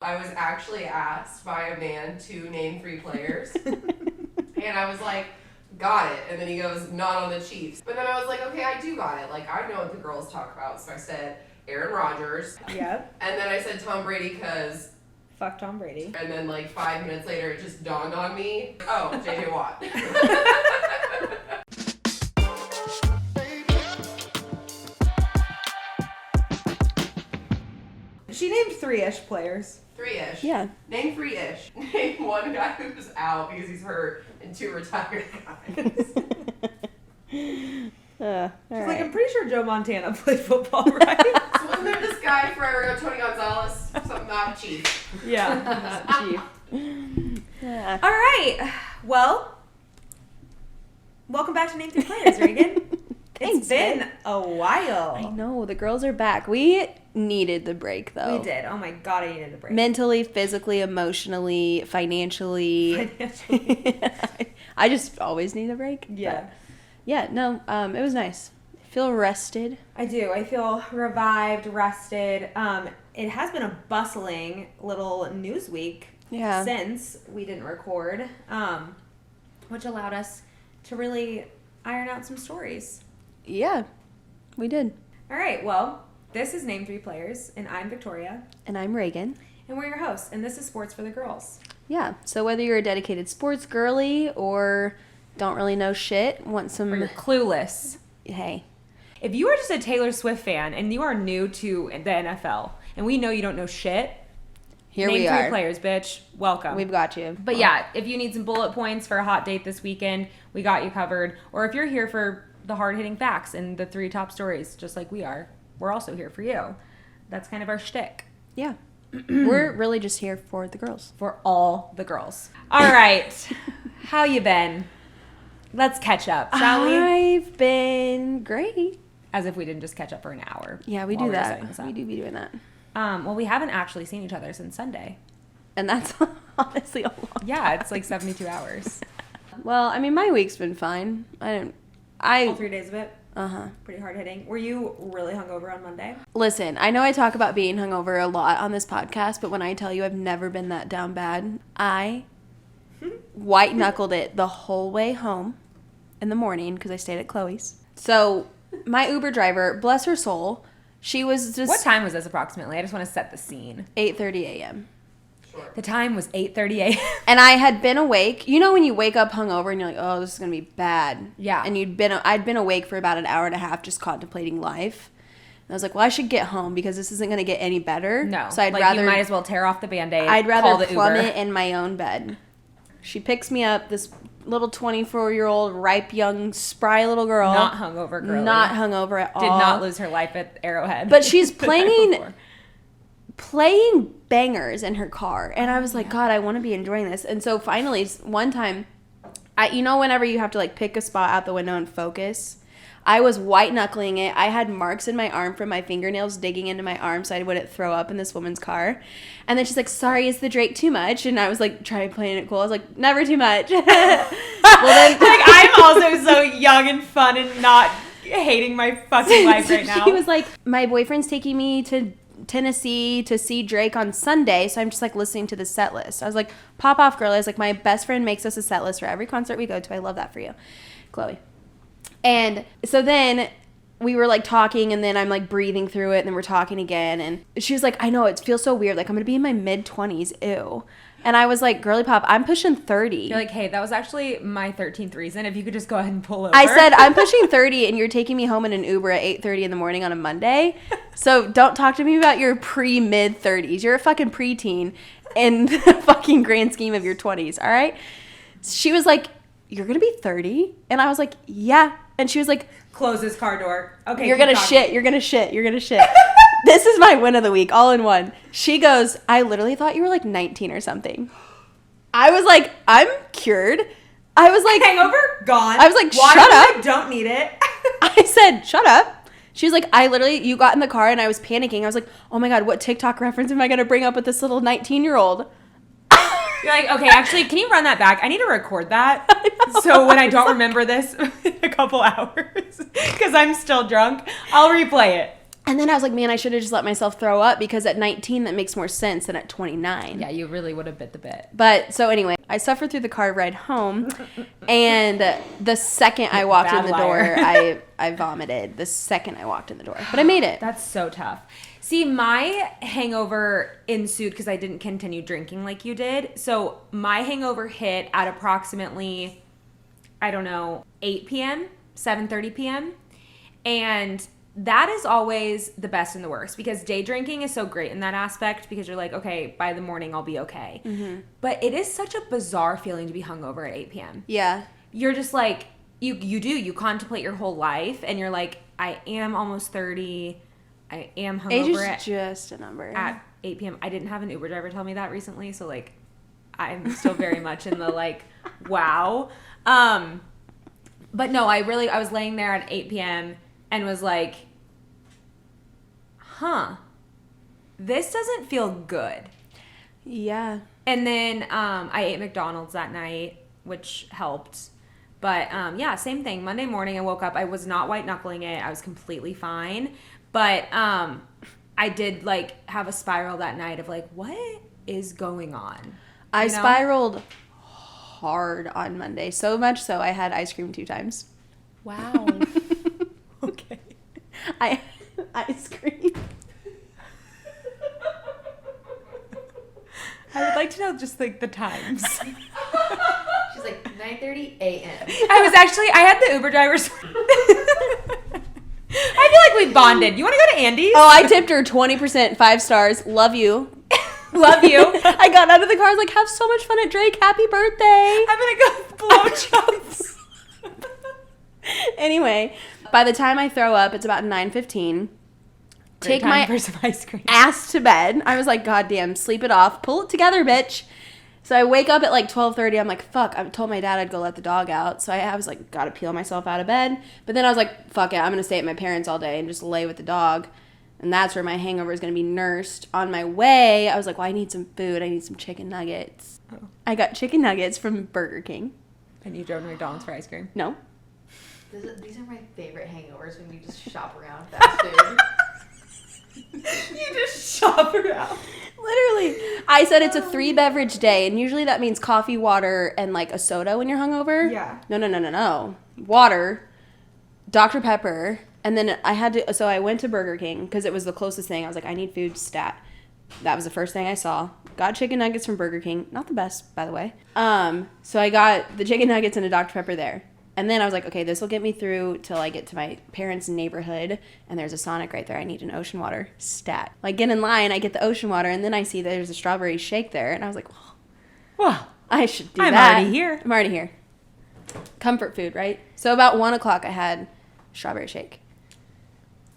I was actually asked by a man to name 3 players. And I was like, got it. And then he goes, not on the Chiefs. But then I was like, okay, I do got it. Like, I know what the girls talk about. So I said Aaron Rodgers. Yep. And then I said Tom Brady because... Fuck Tom Brady. And then like 5 minutes later, it just dawned on me. Oh, J.J. Watt. She named 3-ish players. 3-ish. Yeah. Name 3-ish. Name 1 guy who's out because he's hurt and 2 retired guys. She's like, I'm pretty sure Joe Montana played football, right? So wasn't there this guy forever ago, Tony Gonzalez? Something not Chief. Yeah. Chief. Yeah. All right. Well, welcome back to Name 3 Players, Raegan. It's been a while. I know. The girls are back. We needed the break, though. We did. Oh, my God, I needed the break. Mentally, physically, emotionally, financially. I just always need a break. Yeah. But yeah, no, it was nice. I feel rested. I do. I feel revived, rested. It has been a bustling little news week since we didn't record, which allowed us to really iron out some stories. Yeah, we did. All right. Well, this is Name 3 Players, and I'm Victoria. And I'm Raegan. And we're your hosts, and this is Sports for the Girls. Yeah, so whether you're a dedicated sports girly or don't really know shit, want some... Or you're clueless. Hey. If you are just a Taylor Swift fan and you are new to the NFL, and we know you don't know shit, Here we are. Name 3 Players, bitch. Welcome. We've got you. But yeah, if you need some bullet points for a hot date this weekend, we got you covered. Or if you're here for the hard-hitting facts and the 3 top stories, just like we are, we're also here for you. That's kind of our shtick. Yeah. We're really just here for the girls. For all the girls. All right. How you been? Let's catch up, shall we? I've been great. As if we didn't just catch up for an hour. Yeah, we do that. We do be doing that. Well, we haven't actually seen each other since Sunday. And that's honestly a lot. Yeah, it's like 72 hours. Well, I mean, my week's been fine. All 3 days of it? Uh-huh. Pretty hard hitting. Were you really hungover on Monday? Listen, I know I talk about being hungover a lot on this podcast, but when I tell you I've never been that down bad, I white-knuckled it the whole way home in the morning because I stayed at Chloe's. So my Uber driver, bless her soul, she was just... What time was this approximately? I just want to set the scene. 8:30 a.m. Sure. The time was 8:30 a.m. And I had been awake. You know when you wake up hungover and you're like, oh, this is going to be bad. Yeah. And I'd been awake for about an hour and a half just contemplating life. And I was like, well, I should get home because this isn't going to get any better. No. So I'd like rather... you might as well tear off the Band-Aid. I'd rather call the plummet Uber. in my own bed. She picks me up, this little 24-year-old, ripe, young, spry little girl. Not hungover girl. Not hungover at all. Did not lose her life at Arrowhead. But she's playing bangers in her car. And I was like, God, I want to be enjoying this. And so finally, one time, whenever you have to like pick a spot out the window and focus, I was white knuckling it. I had marks in my arm from my fingernails digging into my arm so I wouldn't throw up in this woman's car. And then she's like, sorry, is the Drake too much? And I was like, trying playing it cool. I was like, never too much. Well, then, like, I'm also so young and fun and not hating my fucking life right now. She was like, my boyfriend's taking me to Tennessee to see Drake on Sunday, so I'm just like listening to the set list. I was like, pop off, girl. I was like, my best friend makes us a set list for every concert we go to. I love that for you, Chloe. And so then we were like talking, and then I'm like breathing through it, and then we're talking again, and she was like, I know, it feels so weird, like I'm gonna be in my mid-20s, ew. And I was like, girly pop, I'm pushing 30. You're like, hey, that was actually my 13th reason. If you could just go ahead and pull over. I said, I'm pushing 30 and you're taking me home in an Uber at 8:30 in the morning on a Monday. So don't talk to me about your pre-mid-30s. You're a fucking preteen in the fucking grand scheme of your 20s, all right? She was like, you're going to be 30? And I was like, yeah. And she was like, close this car door. Okay. You're going to shit. You're going to shit. You're going to shit. This is my win of the week, all in one. She goes, I literally thought you were like 19 or something. I was like, I'm cured. I was like, hangover gone. I was like, Water, shut up. I don't need it. I said, shut up. She was like, you got in the car and I was panicking. I was like, oh my God, what TikTok reference am I going to bring up with this little 19-year-old? You're like, okay, actually, can you run that back? I need to record that. So when I don't remember this in a couple hours, because I'm still drunk, I'll replay it. And then I was like, man, I should have just let myself throw up because at 19, that makes more sense than at 29. Yeah, you really would have bit the bit. But so anyway, I suffered through the car ride home. And the second I walked in the door, I vomited. The second I walked in the door. But I made it. That's so tough. See, my hangover ensued because I didn't continue drinking like you did. So my hangover hit at approximately, I don't know, 8 p.m., 7:30 p.m. And that is always the best and the worst because day drinking is so great in that aspect because you're like, okay, by the morning I'll be okay. Mm-hmm. But it is such a bizarre feeling to be hungover at 8 p.m. Yeah. You're just like, you contemplate your whole life and you're like, I am almost 30. I am hungover Age is just a number. At 8 p.m. I didn't have an Uber driver tell me that recently, so like I'm still very much in the like, wow. But no, I was laying there at 8 p.m. and was like, this doesn't feel good. Yeah. And then I ate McDonald's that night, which helped. But yeah, same thing. Monday morning I woke up. I was not white knuckling it. I was completely fine. But I did like have a spiral that night of like, what is going on? I spiraled hard on Monday. So much so I had ice cream 2 times. Wow. Okay. I ice cream. I would like to know just like the times. She's like 9:30 a.m. I had the Uber drivers. I feel like we bonded. You want to go to Andy's? Oh, I tipped her 20%, 5 stars. Love you. Love you. I got out of the car. I was like, have so much fun at Drake. Happy birthday. I'm going to go blow jobs. Anyway, by the time I throw up, it's about 9:15. Take my for some ice cream. ass to bed. I was like, God damn, sleep it off. Pull it together, bitch. So I wake up at like 12:30. I'm like, fuck. I told my dad I'd go let the dog out. So I was like, gotta peel myself out of bed. But then I was like, fuck it. I'm gonna stay at my parents' all day and just lay with the dog. And that's where my hangover is gonna be nursed. On my way, I was like, well, I need some food. I need some chicken nuggets. Oh. I got chicken nuggets from Burger King. And you drove to McDonald's for ice cream? No. These are my favorite hangovers when you just shop around fast food. You just shop around. Literally. I said it's a 3 beverage day, and usually that means coffee, water, and like a soda when you're hungover. Yeah. No. Water, Dr. Pepper, and then I went to Burger King because it was the closest thing. I was like, I need food stat. That was the first thing I saw. Got chicken nuggets from Burger King. Not the best, by the way. So I got the chicken nuggets and a Dr. Pepper there. And then I was like, okay, this will get me through till I get to my parents' neighborhood, and there's a Sonic right there. I need an ocean water stat. Like, get in line, I get the ocean water, and then I see there's a strawberry shake there, and I was like, well, I should do that. I'm already here. Comfort food, right? So about 1 o'clock, I had strawberry shake.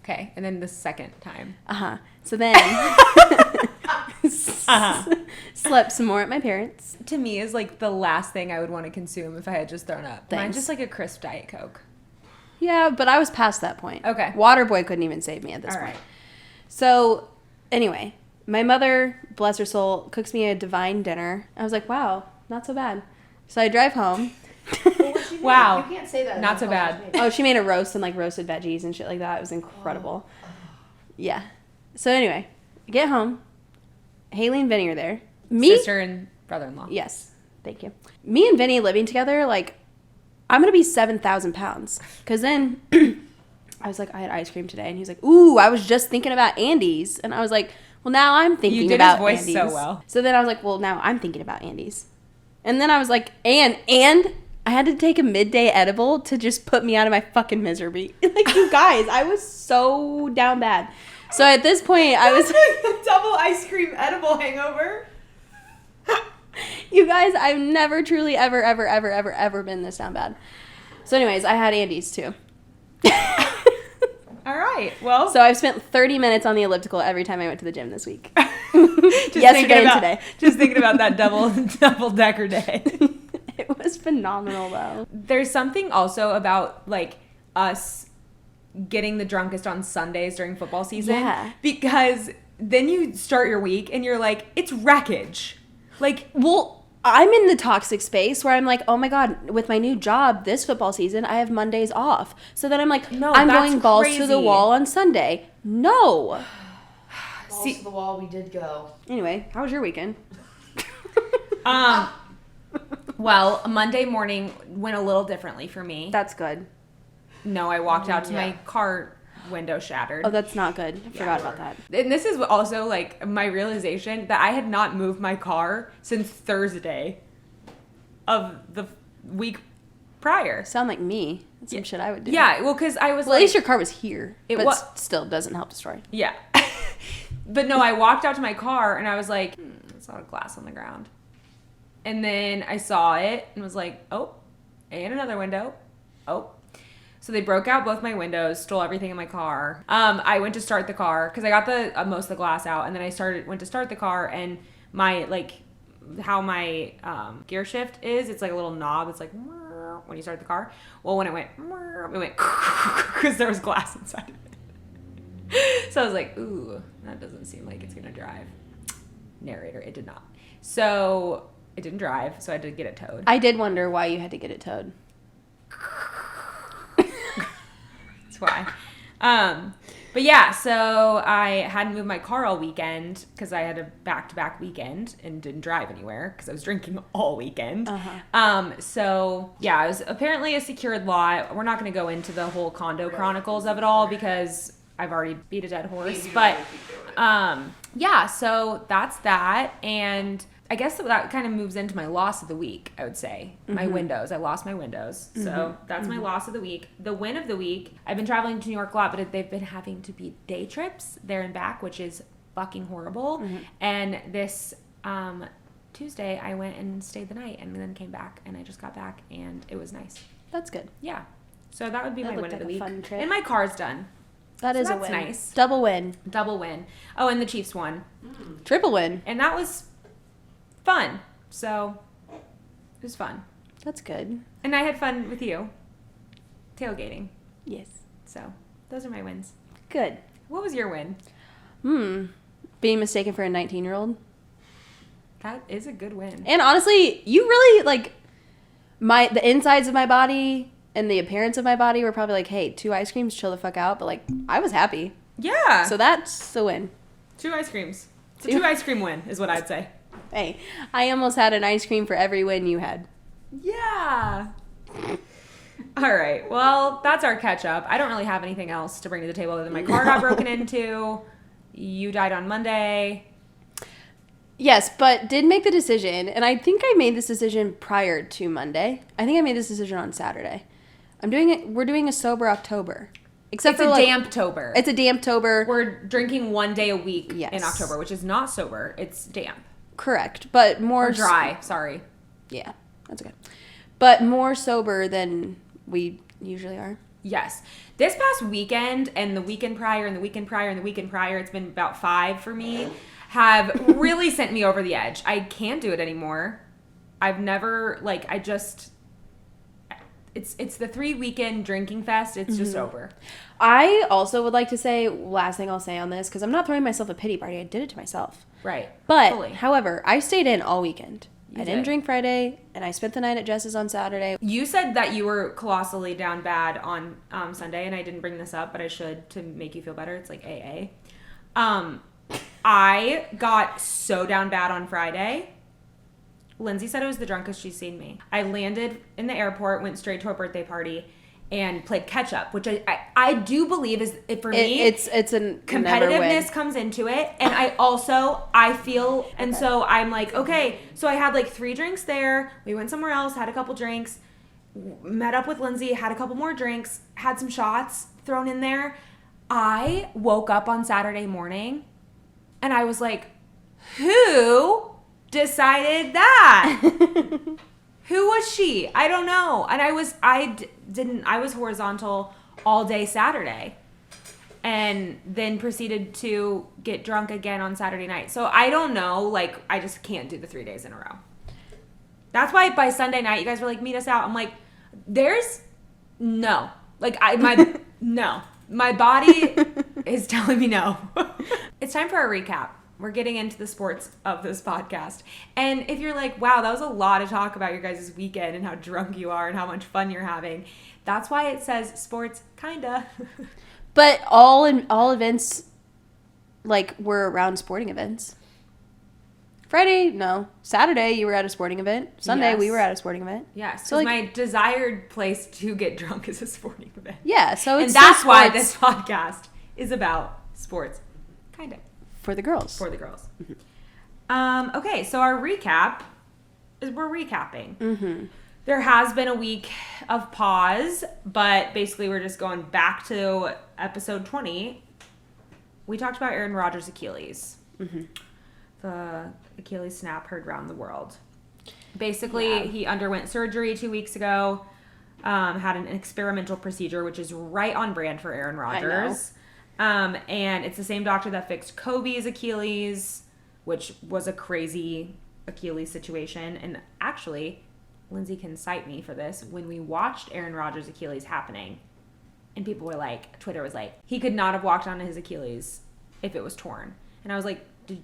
Okay, and then the second time. So then slept some more at my parents. To me is like the last thing I would want to consume if I had just thrown up. Mine's just like a crisp Diet Coke. Yeah, but I was past that point. Okay. Waterboy couldn't even save me at this point. Right. So anyway, my mother, bless her soul, cooks me a divine dinner. I was like, wow, not so bad. So I drive home. Wow. You can't say that. Not so bad. Oh, she made a roast and like roasted veggies and shit like that. It was incredible. Oh. Yeah. So anyway, I get home. Haley and Vinny are there. Sister and brother-in-law. Yes. Thank you. Me and Vinny living together, like, I'm going to be 7,000 pounds. Because then I was like, I had ice cream today. And he's like, ooh, I was just thinking about Andy's. And I was like, well, now I'm thinking about Andy's. You did his voice so well. So then I was like, well, now I'm thinking about Andy's. And then I was like, and I had to take a midday edible to just put me out of my fucking misery. Like, you guys, I was so down bad. So at this point, I was a double ice cream edible hangover. You guys, I've never truly ever been this down bad. So anyways, I had Andy's too. All right. Well, so I've spent 30 minutes on the elliptical every time I went to the gym this week. Yesterday and today. Just thinking about that double decker day. It was phenomenal though. There's something also about like us getting the drunkest on Sundays during football season. Yeah. Because then you start your week and you're like, it's wreckage. Like, well, I'm in the toxic space where I'm like, oh my God, with my new job this football season, I have Mondays off. So then I'm like, no, I'm going balls to the wall on Sunday. No. Balls to the wall, we did go. Anyway, how was your weekend? Well, Monday morning went a little differently for me. That's good. No, I walked out to my car window shattered. Oh, that's not good. I forgot about that. And this is also like my realization that I had not moved my car since Thursday of the week prior. Sound like me. That's some shit I would do. Yeah, well, because I was at least your car was here. But still doesn't help the story. Yeah. But no, I walked out to my car and I was like, there's a lot of glass on the ground. And then I saw it and was like, oh, and another window. Oh. So they broke out both my windows, stole everything in my car. I went to start the car because I got the most of the glass out, and then I went to start the car, and my how my gear shift is, it's like a little knob. It's like when you start the car. Well, when it went because there was glass inside of it. So I was like, ooh, that doesn't seem like it's gonna drive. Narrator, it did not. So it didn't drive, so I had to get it towed. I did wonder why you had to get it towed. Why. But yeah, so I hadn't moved my car all weekend because I had a back-to-back weekend and didn't drive anywhere because I was drinking all weekend. So yeah, it was apparently a secured lot. We're not going to go into the whole condo chronicles of it all because I've already beat a dead horse. But yeah, so that's that. And I guess that kind of moves into my loss of the week, I would say. My windows. I lost my windows. So that's my loss of the week. The win of the week, I've been traveling to New York a lot, but they've been having to be day trips there and back, which is fucking horrible. And this Tuesday, I went and stayed the night and then came back, and I just got back, and it was nice. That's good. Yeah. So that would be my win of the week. Fun trip. And my car's done. That is a win. That's nice. Double win. Double win. Oh, and the Chiefs won. Triple win. And that was fun. So it was fun. That's good. And I had fun with you. Tailgating. Yes. So those are my wins. Good. What was your win? Being mistaken for a 19-year-old. That is a good win. And honestly, you really, like, the insides of my body and the appearance of my body were probably like, hey, 2 ice creams, chill the fuck out. But, like, I was happy. Yeah. So that's the win. 2 ice creams. It's a 2 ice cream win is what I'd say. Hey, I almost had an ice cream for every win you had. Yeah. All right. Well, that's our catch up. I don't really have anything else to bring to the table other than my car got broken into. You died on Monday. Yes, but did make the decision, and I think I made this decision prior to Monday. I think I made this decision on Saturday. We're doing a sober October. Except it's for a damp-tober. It's a damp-tober. We're drinking 1 day a week in October, which is not sober. It's damp. Correct, but more... Or dry, sorry. Yeah, that's okay. But more sober than we usually are. Yes. This past weekend and the weekend prior and the weekend prior and the weekend prior, it's been about 5 for me, have really sent me over the edge. I can't do it anymore. I've never, like, I just... It's the 3 weekend drinking fest. It's just over. I also would like to say, last thing I'll say on this, because I'm not throwing myself a pity party. I did it to myself. Right. But, however, I stayed in all weekend. I didn't did. drink Friday, and I spent the night at Jess's on Saturday. You said that you were colossally down bad on Sunday, and I didn't bring this up, but I should to make you feel better. It's like AA. I got so down bad on Friday. Lindsay said it was the drunkest she's seen me. I landed in the airport, went straight to a birthday party, and played catch up, which I do believe is for me. It's a competitiveness comes into it, and I feel, and so I'm like, okay. So I had like 3 drinks there. We went somewhere else, had a couple drinks, met up with Lindsay, had a couple more drinks, had some shots thrown in there. I woke up on Saturday morning, and I was like, who decided that? Who was she? I don't know. And I was horizontal all day Saturday and then proceeded to get drunk again on Saturday night. So I don't know. Like, I just can't do the 3 days in a row. That's why by Sunday night, you guys were like, meet us out. I'm like, no. Like, no. My body is telling me no. It's time for a recap. we're getting into the sports of this podcast. And if you're like, wow, that was a lot to talk about your guys' weekend and how drunk you are and how much fun you're having, that's why it says sports, kinda. But all events, like, were around sporting events. Friday, no. Saturday, you were at a sporting event. Sunday, we were at a sporting event. Yes. So, like, my desired place to get drunk is a sporting event. Yeah, so it's and that's why this podcast is about sports, kind of. For the girls. For the girls. Mm-hmm. Okay, so our recap is we're recapping. Mm-hmm. There has been a week of pause, but basically we're just going back to episode 20. We talked about Aaron Rodgers' Achilles. Mm-hmm. The Achilles snap heard around the world. Basically, he underwent surgery 2 weeks ago, had an experimental procedure, which is right on brand for Aaron Rodgers. And it's the same doctor that fixed Kobe's Achilles, which was a crazy Achilles situation. And actually, Lindsay can cite me for this. When we watched Aaron Rodgers' Achilles happening, and people were like, Twitter was like, he could not have walked on his Achilles if it was torn. And I was like, did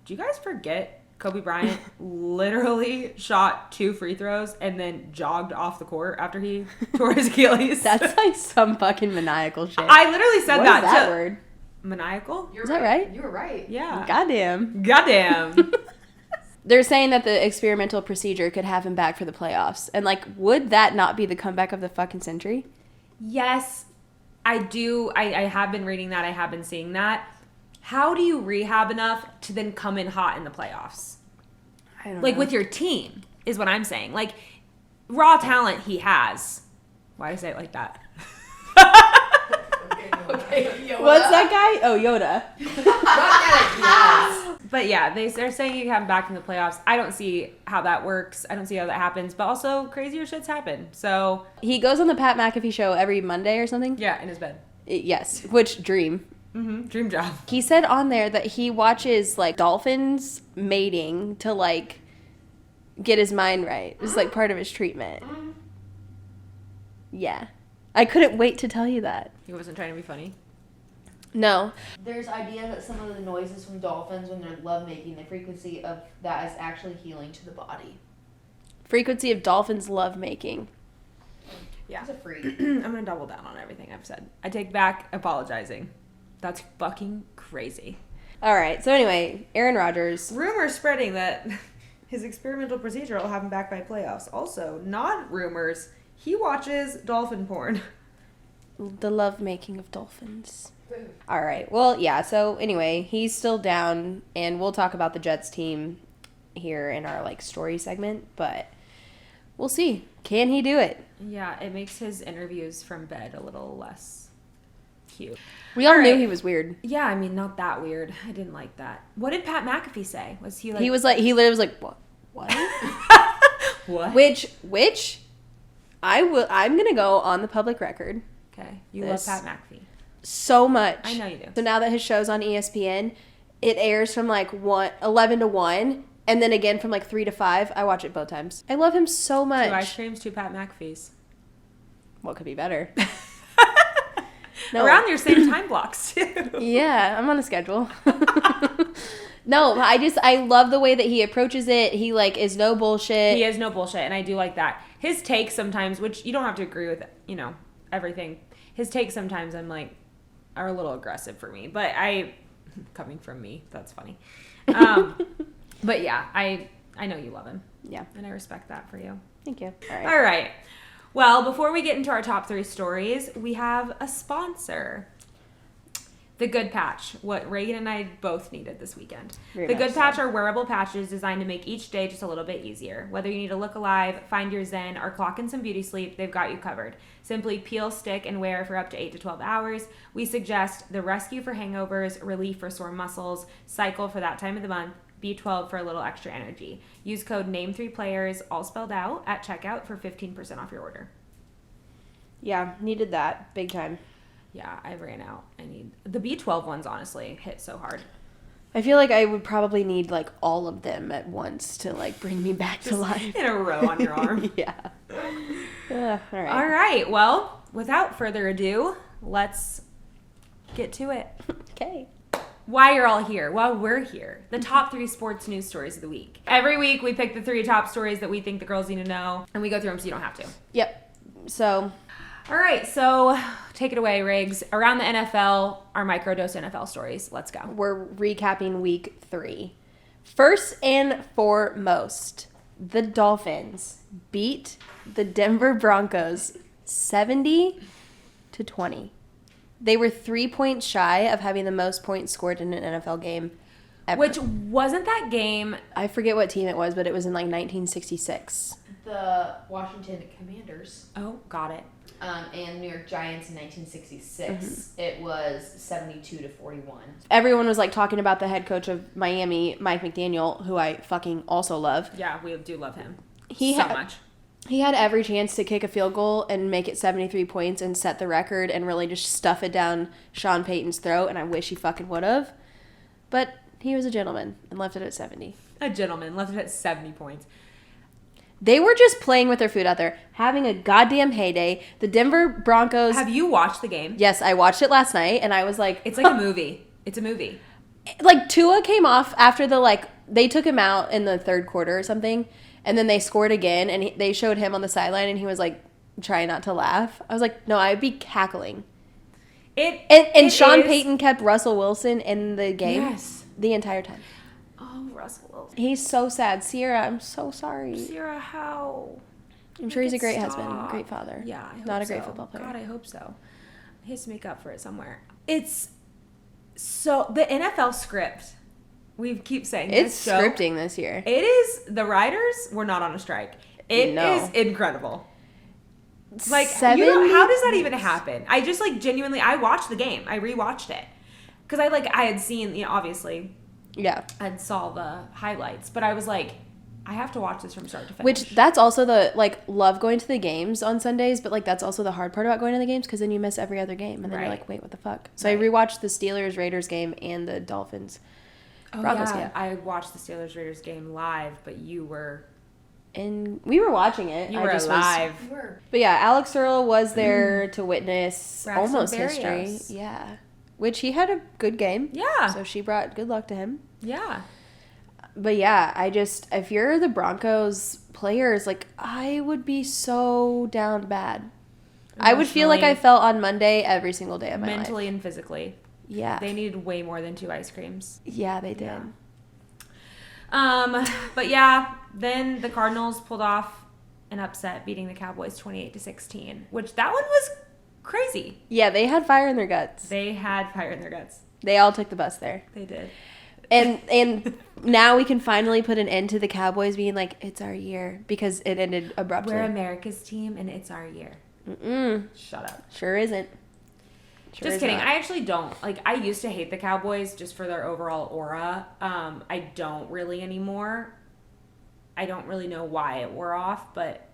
you guys forget Kobe Bryant literally shot 2 free throws and then jogged off the court after he tore his Achilles? That's like some fucking maniacal shit. I literally said what that. Is that word? Maniacal? You're is that right? You were right. Yeah. Goddamn. They're saying that the experimental procedure could have him back for the playoffs. And, like, would that not be the comeback of the fucking century? Yes, I do. I have been reading that. I have been seeing that. How do you rehab enough to then come in hot in the playoffs? I don't know. Like, with your team, is what I'm saying. Like, raw talent he has. Why do I say it like that? Okay, Yoda. What's that guy? Oh, Yoda. Yes. But yeah, they're saying you have him back in the playoffs. I don't see how that works. I don't see how that happens. But also, crazier shits happen. So He goes on the Pat McAfee show every Monday or something? yeah, in his bed. Yes. Which, dream. Mm-hmm. Dream job. He said on there that he watches, like, dolphins mating to, like, get his mind right. It's, like, part of his treatment. Yeah. I couldn't wait to tell you that. He wasn't trying to be funny. No. There's idea that some of the noises from dolphins when they're lovemaking, the frequency of that is actually healing to the body. Frequency of dolphins love making. Yeah. It's a freak. I'm going to double down on everything I've said. I take back apologizing. That's fucking crazy. All right. So anyway, Aaron Rodgers. Rumors spreading that his experimental procedure will have him back by playoffs. Also, not rumors. He watches dolphin porn. The love making of dolphins. All right. Well, yeah. So anyway, he's still down, and we'll talk about the Jets team here in our, like, story segment, but we'll see. Can he do it? Yeah, it makes his interviews from bed a little less cute. We all All knew right. he was weird. Yeah, I mean, not that weird. I didn't like that. What did Pat McAfee say? Was he like... He literally was like, what? What? What? Which I'm going to go on the public record. Okay. You This. love Pat McAfee. So much. I know you do. So now that his show's on ESPN, it airs from like 11 to 1, and then again from like 3 to 5. I watch it both times. I love him so much. 2 ice creams, 2 Pat McAfees. What could be better? No. Around your same time blocks, too. Yeah, I'm on a schedule. No, I love the way that he approaches it. He, like, is no bullshit. He is no bullshit, and I do like that. His takes sometimes, which you don't have to agree with, you know, everything. His takes sometimes, I'm like, are a little aggressive for me. But coming from me, that's funny. But yeah, I know you love him. Yeah. And I respect that for you. Thank you. All right. All right. Well, before we get into our top 3 stories, we have a sponsor. The Good Patch, what Raegan and I both needed this weekend. Very The much Good Patch are wearable patches designed to make each day just a little bit easier. Whether you need to look alive, find your zen, or clock in some beauty sleep, they've got you covered. Simply peel, stick, and wear for up to 8 to 12 hours. We suggest the Rescue for hangovers, Relief for sore muscles, Cycle for that time of the month, B12 for a little extra energy. Use code NAME3PLAYERS, all spelled out, at checkout for 15% off your order. Yeah, needed that. Big time. Yeah, I ran out. I need the B12 ones, honestly, hit so hard. I feel like I would probably need, like, all of them at once to, like, bring me back to life. In a row on your arm. Yeah. All right. All right. Well, without further ado, let's get to it. Okay. why you're all here. Well, we're here. The top 3 sports news stories of the week. Every week we pick the 3 top stories that we think the girls need to know, and we go through them so you don't have to. Yep. So, all right, so take it away, Riggs. Around the NFL, our microdose NFL stories. Let's go. we're recapping week 3. First and foremost, the Dolphins beat the Denver Broncos 70-20. They were 3 points shy of having the most points scored in an NFL game ever. Which wasn't that game. I forget what team it was, but it was in like 1966. The Washington Commanders. Oh, got it. And New York Giants in 1966. It was 72-41. Everyone was like talking about the head coach of Miami, Mike McDaniel, who I fucking also love. Yeah, we do love him. Much. He had every chance to kick a field goal and make it 73 points and set the record and really just stuff it down Sean Payton's throat, and I wish he fucking would have. But he was a gentleman and left it at 70. A gentleman left it at 70 points. They were just playing with their food out there, having a goddamn heyday. The Denver Broncos... Have you watched the game? Yes, I watched it last night, and I was like... It's like a movie. It's a movie. Like, Tua came off after the, like... They took him out in the third quarter or something, and then they scored again, and they showed him on the sideline, and he was, like, trying not to laugh. I was like, no, I'd be cackling. And Sean Payton kept Russell Wilson in the game. Yes. The entire time. Oh, Russell Wilson. He's so sad. Sierra, I'm so sorry. Sierra, how? I'm sure he's a great husband, great father. Yeah, I hope Not a great so. football player. God, I hope so. He has to make up for it somewhere. It's so the NFL script. We keep saying It's scripting this year. It is. The writers were not on a strike. It is incredible. Like, how does that even happen? I just like genuinely. I watched the game. I rewatched it because I had seen, obviously. Yeah. And saw the highlights, but I was like, I have to watch this from start to finish. Which, that's also the, like, love going to the games on Sundays, but, like, that's also the hard part about going to the games because then you miss every other game, and then you're like, wait, what the fuck? So I rewatched the Steelers-Raiders game and the Dolphins Broncos game. I watched the Steelers-Raiders game live, but you were... And we were watching it. You were alive. But yeah, Alex Earl was there to witness Braxton almost Berrios. history. Yeah. Which he had a good game. Yeah. So she brought good luck to him. Yeah. But yeah, if you're the Broncos players, like, I would be so down bad. I would feel like I felt on Monday every single day of my life. Mentally and physically. Yeah. They needed way more than 2 ice creams. Yeah, they did. Yeah. But yeah, then the Cardinals pulled off an upset, beating the Cowboys 28-16, which that one was crazy. Yeah, they had fire in their guts. They had fire in their guts. They all took the bus there. They did. And now we can finally put an end to the Cowboys being like, it's our year, because it ended abruptly. We're America's team, and it's our year. Mm-mm. Shut up. Sure isn't. Just kidding. I actually don't. Like, I used to hate the Cowboys just for their overall aura. I don't really anymore. I don't really know why it wore off, but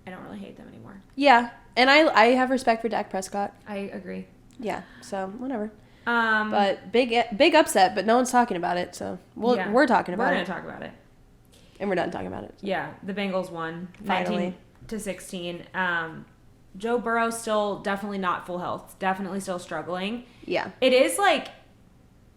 I don't really hate them anymore. Yeah. And I have respect for Dak Prescott. I agree. Yeah. So, whatever. But big upset, but no one's talking about it, so we're talking about it. We're going to talk about it. And we're done talking about it. Yeah. The Bengals won. Finally. 19-16. Joe Burrow still definitely not full health. Definitely still struggling. Yeah. It is like,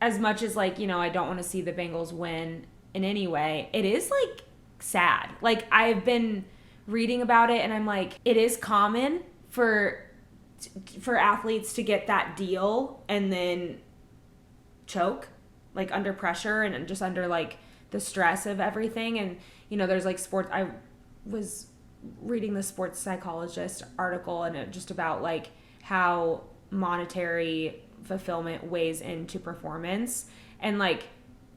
as much as like, I don't want to see the Bengals win in any way, it is like sad. Like, I've been reading about it and I'm like, it is common for athletes to get that deal and then choke, like under pressure and just under like the stress of everything. And, there's like sports. I was reading the sports psychologist article and it just about like how monetary fulfillment weighs into performance, and like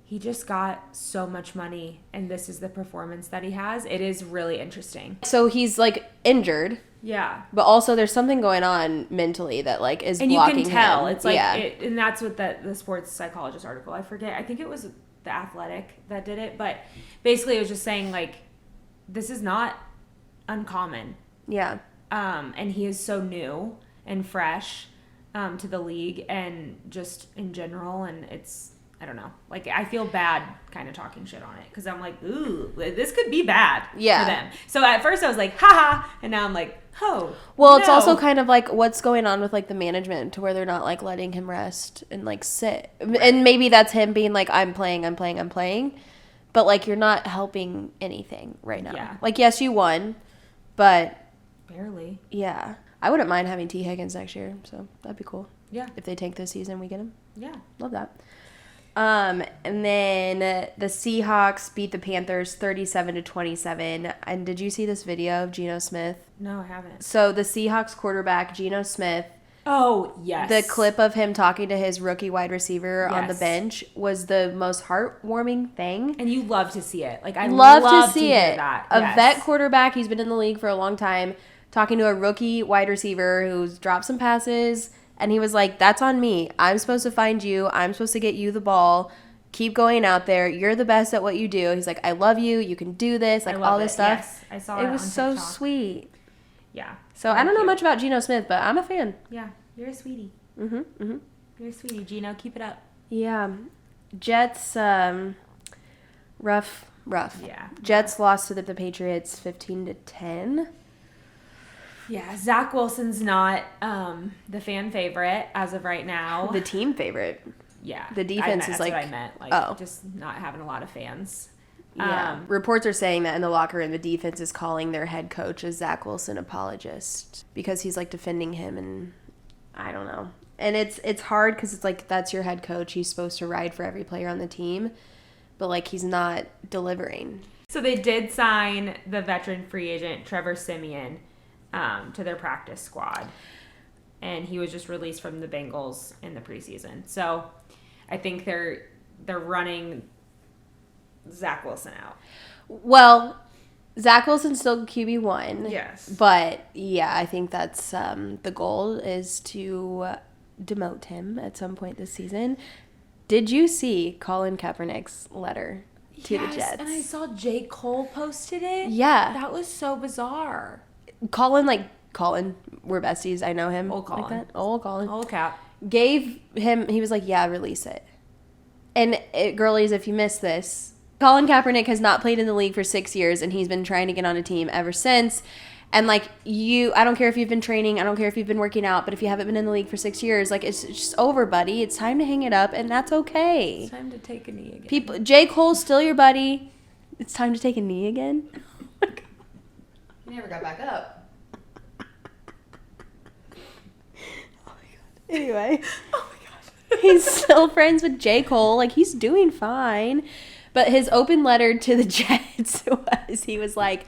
he just got so much money and this is the performance that he has. It is really interesting. So he's like injured. Yeah. But also there's something going on mentally that like is and blocking him. And you can tell. It's like, and that's what the sports psychologist article, I forget. I think it was The Athletic that did it. But basically it was just saying like, this is not uncommon. Yeah. And he is so new and fresh to the league and just in general. And I don't know. Like, I feel bad kind of talking shit on it because I'm like, ooh, this could be bad for them. So at first I was like, haha, and now I'm like, oh. Well, it's also kind of like what's going on with like the management to where they're not like letting him rest and like sit. Right. And maybe that's him being like, I'm playing. But like, you're not helping anything right now. Yeah. Like, yes, you won, but. Barely. Yeah. I wouldn't mind having T. Higgins next year, so that'd be cool. Yeah. If they tank this season, we get him. Yeah. Love that. And then the Seahawks beat the Panthers 37-27. And did you see this video of Geno Smith? No, I haven't. So the Seahawks quarterback, Geno Smith. Oh, yes. The clip of him talking to his rookie wide receiver on the bench was the most heartwarming thing. And you love to see it. Like, I love to see it. That. A vet quarterback, he's been in the league for a long time, talking to a rookie wide receiver who's dropped some passes. And he was like, that's on me. I'm supposed to find you. I'm supposed to get you the ball. Keep going out there. You're the best at what you do. He's like, I love you. You can do this. Like, all this stuff. Yes, I saw it. It was so TikTok. Sweet. Yeah. So I don't know much about Geno Smith, but I'm a fan. Yeah. You're a sweetie. Mm-hmm. You're a sweetie, Geno. Keep it up. Yeah. Jets, rough. Yeah. Jets lost to the Patriots 15-10. Yeah, Zach Wilson's not the fan favorite as of right now. The team favorite. Yeah. The defense is like... That's what I meant. Like, just not having a lot of fans. Yeah. Reports are saying that in the locker room, the defense is calling their head coach a Zach Wilson apologist because he's like defending him, and I don't know. And it's hard because it's like, that's your head coach. He's supposed to ride for every player on the team, but like, he's not delivering. So they did sign the veteran free agent Trevor Siemian to their practice squad, and he was just released from the Bengals in the preseason. So I think they're running Zach Wilson out. Well, Zach Wilson's still QB1. Yes. But yeah, I think that's the goal is to demote him at some point this season. Did you see Colin Kaepernick's letter to the Jets? And I saw J. Cole posted it. Yeah. That was so bizarre. Colin, we're besties. I know him. Old Colin. Like that. Old Colin. Old Cap. Gave him, he was like, yeah, release it. And girlies, if you missed this, Colin Kaepernick has not played in the league for 6 years, and he's been trying to get on a team ever since. And like, I don't care if you've been training, I don't care if you've been working out, but if you haven't been in the league for 6 years, like, it's just over, buddy. It's time to hang it up, and that's okay. It's time to take a knee again. J. Cole's still your buddy. It's time to take a knee again. He never got back up. Anyway. Oh my gosh. He's still friends with J. Cole. Like, he's doing fine. But his open letter to the Jets he was like,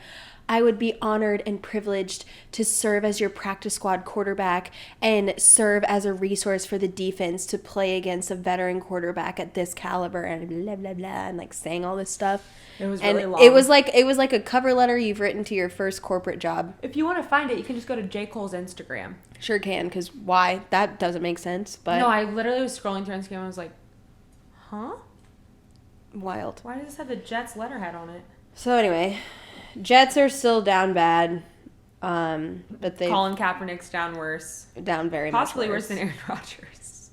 I would be honored and privileged to serve as your practice squad quarterback and serve as a resource for the defense to play against a veteran quarterback at this caliber, and blah, blah, blah, and like saying all this stuff. It was really long. It was like a cover letter you've written to your first corporate job. If you want to find it, you can just go to J. Cole's Instagram. Sure can, because why? That doesn't make sense. But no, I literally was scrolling through Instagram and I was like, huh? Wild. Why does this have the Jets letterhead on it? So anyway, Jets are still down bad. But they Colin Kaepernick's down worse. Down very possibly much worse than Aaron Rodgers.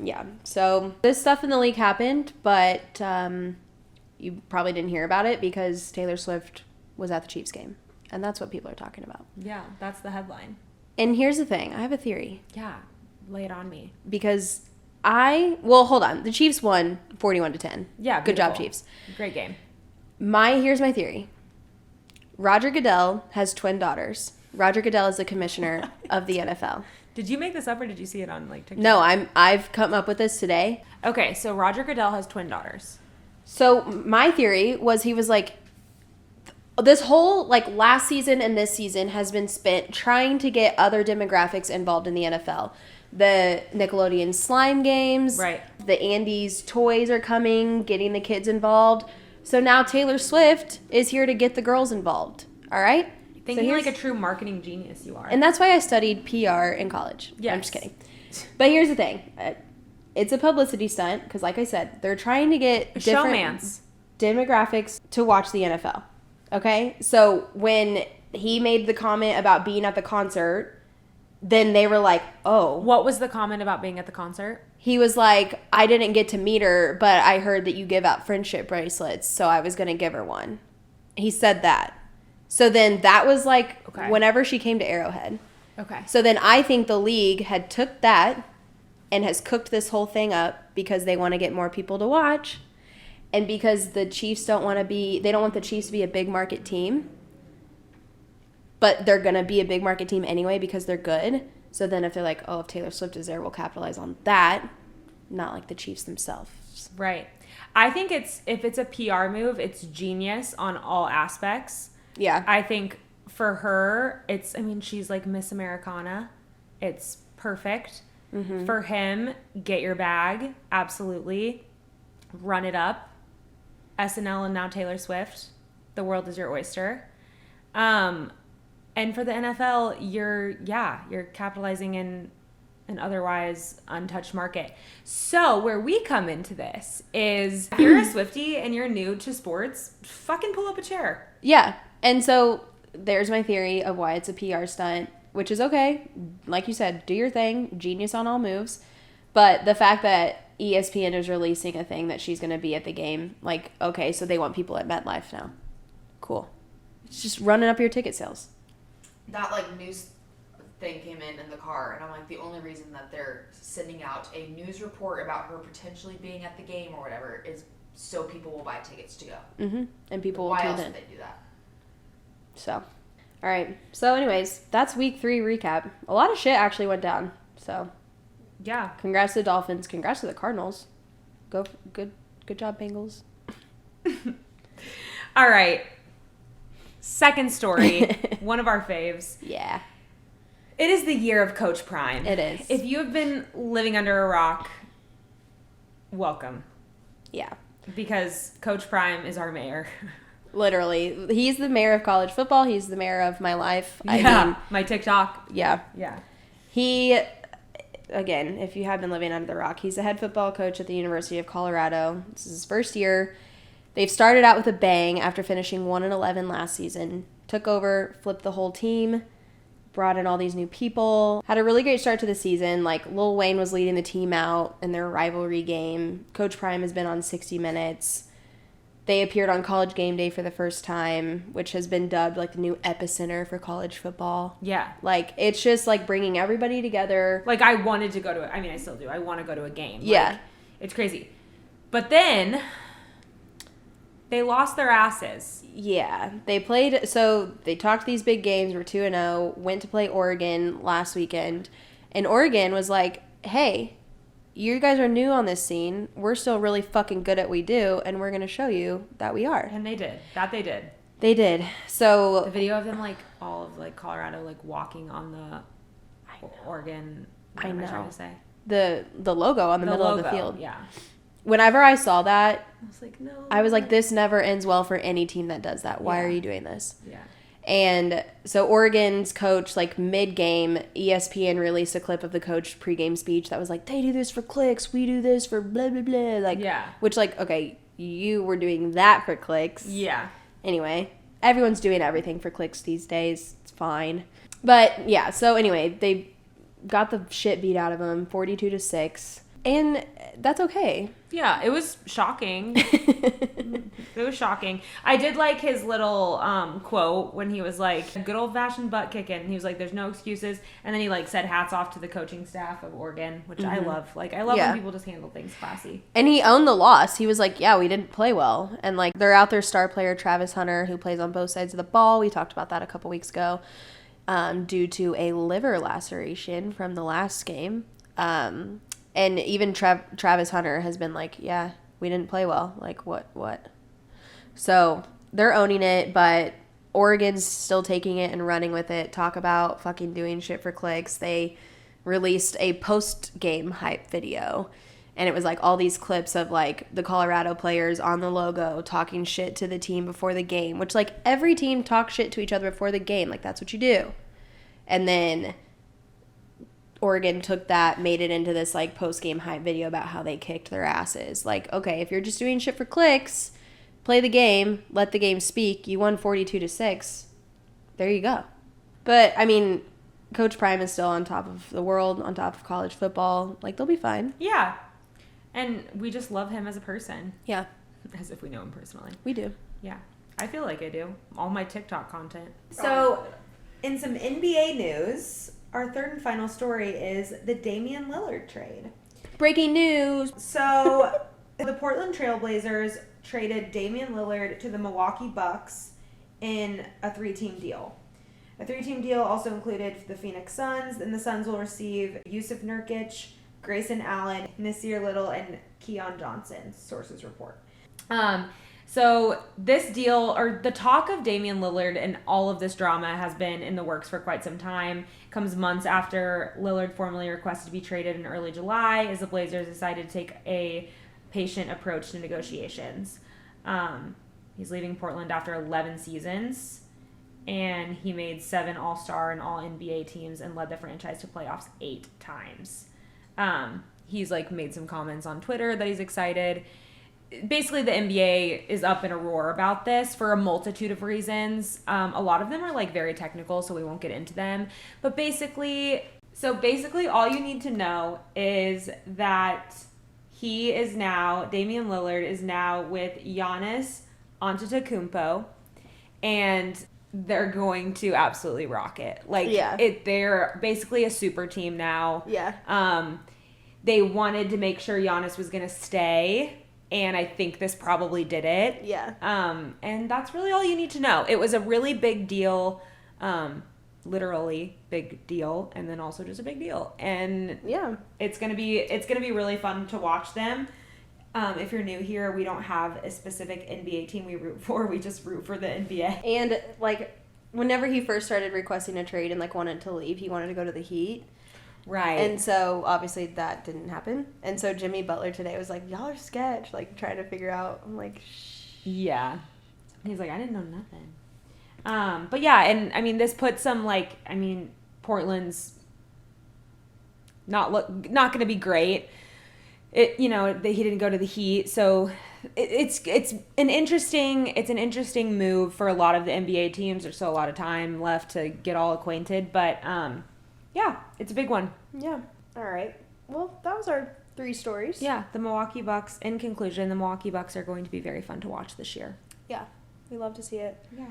Yeah. So this stuff in the league happened, but you probably didn't hear about it because Taylor Swift was at the Chiefs game, and that's what people are talking about. Yeah, that's the headline. And here's the thing: I have a theory. Yeah, lay it on me. Because hold on. The Chiefs won 41-10. Yeah, good job, Chiefs. Great game. Here's my theory. Roger Goodell has twin daughters. Roger Goodell is the commissioner of the NFL. Did you make this up or did you see it on like TikTok? No, I've come up with this today. Okay, so Roger Goodell has twin daughters. So my theory was he was like, this whole like last season and this season has been spent trying to get other demographics involved in the NFL. The Nickelodeon slime games, right? The Andy's toys are coming, getting the kids involved. So now Taylor Swift is here to get the girls involved. All right? Thinking like a true marketing genius you are. And that's why I studied PR in college. Yeah, I'm just kidding. But here's the thing. It's a publicity stunt because, like I said, they're trying to get different demographics to watch the NFL. Okay? So when he made the comment about being at the concert, then they were like, oh. What was the comment about being at the concert? he was like, I didn't get to meet her, but I heard that you give out friendship bracelets, so I was going to give her one. He said that. So then that was like whenever she came to Arrowhead. Okay. So then I think the league had took that and has cooked this whole thing up because they want to get more people to watch. And because the Chiefs they don't want the Chiefs to be a big market team. But they're going to be a big market team anyway because they're good. So then if they're like, oh, if Taylor Swift is there, we'll capitalize on that. Not like the Chiefs themselves. Right. I think if it's a PR move, it's genius on all aspects. Yeah. I think for her, she's like Miss Americana. It's perfect. Mm-hmm. For him, get your bag. Absolutely. Run it up. SNL and now Taylor Swift. The world is your oyster. And for the NFL, you're capitalizing in an otherwise untouched market. So where we come into this is if you're a Swiftie and you're new to sports, fucking pull up a chair. Yeah. And so there's my theory of why it's a PR stunt, which is okay. Like you said, do your thing. Genius on all moves. But the fact that ESPN is releasing a thing that she's going to be at the game, like, okay, so they want people at MetLife now. Cool. It's just running up your ticket sales. That, news thing came in the car, and I'm like, the only reason that they're sending out a news report about her potentially being at the game or whatever is so people will buy tickets to go. Mm-hmm. And people will tune in. Why else would they do that? So, all right. So, anyways, that's week 3 recap. A lot of shit actually went down. So, yeah. Congrats to the Dolphins. Congrats to the Cardinals. Good job, Bengals. All right. Second story. One of our faves. Yeah. It is the year of Coach Prime. It is. If you have been living under a rock, welcome. Yeah. Because Coach Prime is our mayor. Literally. He's the mayor of college football. He's the mayor of my life. My TikTok. Yeah. Yeah. He, again, if you have been living under the rock, he's the head football coach at the University of Colorado. This is his first year. They've started out with a bang after finishing 1-11 last season. Took over, flipped the whole team, brought in all these new people. Had a really great start to the season. Lil Wayne was leading the team out in their rivalry game. Coach Prime has been on 60 Minutes. They appeared on College Game Day for the first time, which has been dubbed the new epicenter for college football. Yeah. It's just bringing everybody together. I wanted to go to I still do. I want to go to a game. Yeah. It's crazy. But then they lost their asses. Yeah. They played, so they talked these big games, were 2-0, went to play Oregon last weekend, and Oregon was like, hey, you guys are new on this scene. We're still really fucking good at what we do, and we're going to show you that we are. And they did. That they did. They did. So the video of them, all of, Colorado, walking on the Oregon, what am I trying to say? The logo on the middle of the field. Yeah. Whenever I saw that, I was like, no. I was like, this never ends well for any team that does that. Why are you doing this? Yeah. And so Oregon's coach, mid-game, ESPN released a clip of the coach pregame speech that was like, they do this for clicks, we do this for blah, blah, blah. Yeah. Which, okay, you were doing that for clicks. Yeah. Anyway, everyone's doing everything for clicks these days. It's fine. But, yeah, so anyway, they got the shit beat out of them, 42-6. And that's okay. Yeah, it was shocking. It was shocking. I did like his little quote when he was like, good old-fashioned butt kicking. He was like, there's no excuses. And then he said hats off to the coaching staff of Oregon, which I love. I love when people just handle things classy. And he owned the loss. He was like, yeah, we didn't play well. And they're out their star player, Travis Hunter, who plays on both sides of the ball. We talked about that a couple weeks ago, due to a liver laceration from the last game. And even Travis Hunter has been like, yeah, we didn't play well. What? So they're owning it, but Oregon's still taking it and running with it. Talk about fucking doing shit for clicks. They released a post-game hype video, and it was all these clips of the Colorado players on the logo talking shit to the team before the game, which every team talks shit to each other before the game. That's what you do. And then Oregon took that, made it into this post-game hype video about how they kicked their asses. Okay, if you're just doing shit for clicks, play the game, let the game speak. You won 42-6. There you go. But Coach Prime is still on top of the world, on top of college football. Like, they'll be fine. Yeah. And we just love him as a person. Yeah. As if we know him personally. We do. Yeah. I feel like I do. All my TikTok content. So, in some NBA news, our third and final story is the Damian Lillard trade. Breaking news. So, the Portland Trailblazers traded Damian Lillard to the Milwaukee Bucks in a 3-team deal. A 3-team deal also included the Phoenix Suns, and the Suns will receive Yusuf Nurkic, Grayson Allen, Nasir Little, and Keon Johnson, sources report. So this deal, or the talk of Damian Lillard and all of this drama has been in the works for quite some time. It comes months after Lillard formally requested to be traded in early July, as the Blazers decided to take a patient approach to negotiations. He's leaving Portland after 11 seasons, and he made 7 All-Star and All-NBA teams and led the franchise to playoffs 8 times. He's like made some comments on Twitter that he's excited. Basically, the NBA is up in a roar about this for a multitude of reasons. A lot of them are like very technical, so we won't get into them. But basically, all you need to know is that Damian Lillard is now with Giannis Antetokounmpo, and they're going to absolutely rock it. Like, they're basically a super team now. Yeah. They wanted to make sure Giannis was going to stay, and I think this probably did it. Yeah. And that's really all you need to know. It was a really big deal, literally big deal, and then also just a big deal. And yeah, it's gonna be really fun to watch them. If you're new here, we don't have a specific NBA team we root for. We just root for the NBA. And like, whenever he first started requesting a trade and like wanted to leave, he wanted to go to the Heat. Right. And so obviously that didn't happen. And so Jimmy Butler today was like, y'all are sketch, like trying to figure out. I'm like, shh. Yeah. He's like, I didn't know nothing. But yeah, and I mean, this puts some Portland's not going to be great. He didn't go to the Heat, so it's an interesting move for a lot of the NBA teams. There's still a lot of time left to get all acquainted, but yeah, it's a big one. Yeah. All right. Well, that was our 3 stories. Yeah, the Milwaukee Bucks. In conclusion, the Milwaukee Bucks are going to be very fun to watch this year. Yeah, we love to see it. Yeah.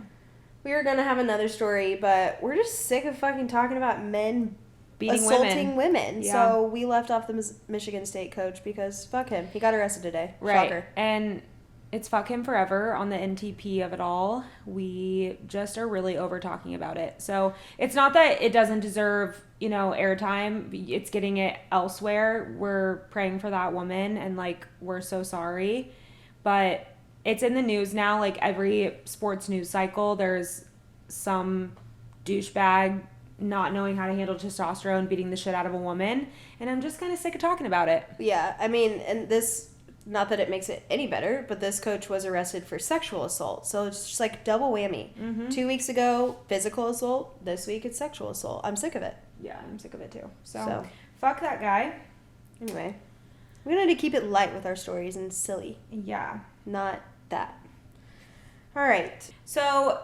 We were gonna have another story, but we're just sick of fucking talking about men beating assaulting women. Yeah. So we left off the Michigan State coach because fuck him. He got arrested today. Right. Shocker. And it's fuck him forever on the NTP of it all. We just are really over talking about it. So it's not that it doesn't deserve, airtime. It's getting it elsewhere. We're praying for that woman, and we're so sorry. But it's in the news now. Like, every sports news cycle, there's some douchebag not knowing how to handle testosterone beating the shit out of a woman, and I'm just kind of sick of talking about it. Yeah, I mean, and this, not that it makes it any better, but this coach was arrested for sexual assault, so it's just like double whammy. Mm-hmm. 2 weeks ago, physical assault. This week, it's sexual assault. I'm sick of it. Yeah, I'm sick of it too. So fuck that guy. Anyway, we need to keep it light with our stories and silly. Yeah. Not that. All right. So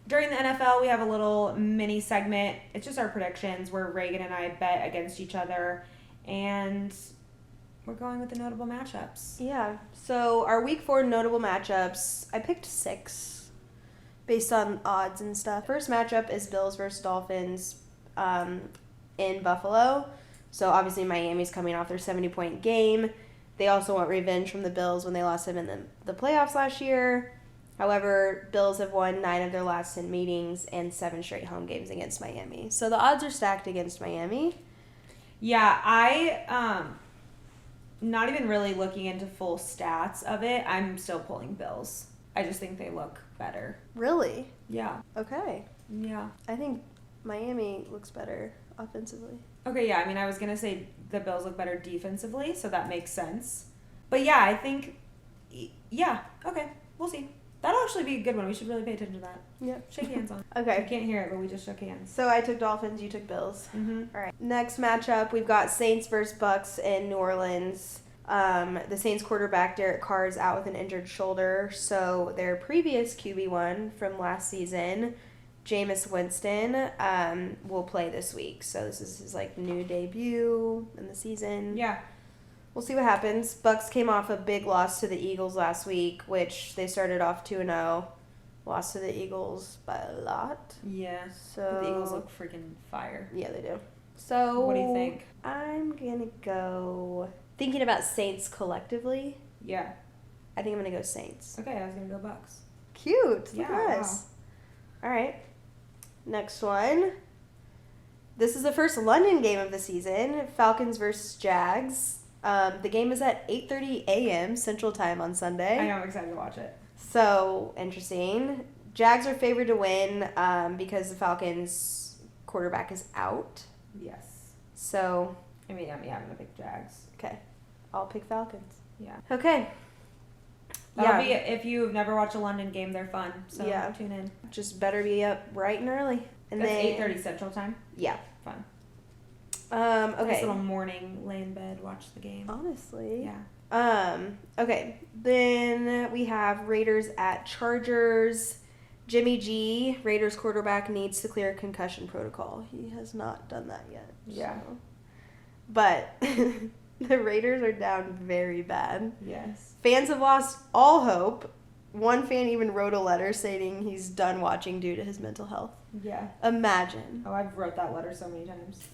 during the NFL, we have a little mini segment. It's just our predictions where Raegan and I bet against each other, and we're going with the notable matchups. Yeah. So our week 4 notable matchups, I picked 6 based on odds and stuff. First matchup is Bills versus Dolphins in Buffalo. So obviously Miami's coming off their 70-point game. They also want revenge from the Bills when they lost them in the playoffs last year. However, Bills have won 9 of their last 10 meetings and 7 straight home games against Miami. So the odds are stacked against Miami. Yeah, I not even really looking into full stats of it. I'm still pulling Bills. I just think they look better. Really? Yeah. Okay. Yeah. I think Miami looks better offensively. Okay, yeah. I mean, I was going to say the Bills look better defensively, so that makes sense. But yeah, I think, yeah, okay. We'll see. That'll actually be a good one. We should really pay attention to that. Yeah. Shake hands on. Okay. You can't hear it, but we just shook hands. So I took Dolphins, you took Bills. Mm-hmm. All right. Next matchup, we've got Saints versus Bucks in New Orleans. The Saints quarterback, Derek Carr, is out with an injured shoulder. So their previous QB1 from last season, Jameis Winston will play this week. So this is his like new debut in the season. Yeah. We'll see what happens. Bucks came off a big loss to the Eagles last week, which they started off 2-0. Lost to the Eagles by a lot. Yeah. So But the Eagles look freaking fire. Yeah, they do. So what do you think? I'm gonna go thinking about Saints collectively. Yeah. I think I'm gonna go Saints. Okay, I was gonna go Bucks. Cute. Look Yeah, at us. All right. Next one. This is the first London game of the season. Falcons versus Jags. The game is at 8:30 a.m. Central Time on Sunday. I know, I'm excited to watch it. So interesting. Jags are favored to win because the Falcons quarterback is out. Yes. So, I mean, I'm gonna pick Jags. okay. I'll pick Falcons. Yeah. Okay. That'll be it. If you've never watched a London game, they're fun. So tune in. Just better be up bright and early. And That's then 8:30 Central Time. Yeah. Fun. Okay. Nice little morning, lay in bed, watch the game. Honestly. Yeah. Okay. Then we have Raiders at Chargers. Jimmy G, Raiders quarterback, needs to clear concussion protocol. He has not done that yet. Yeah. So. But the Raiders are down very bad. Yes. Fans have lost all hope. One fan even wrote a letter stating he's done watching due to his mental health. Yeah. Imagine. Oh, I've wrote that letter so many times.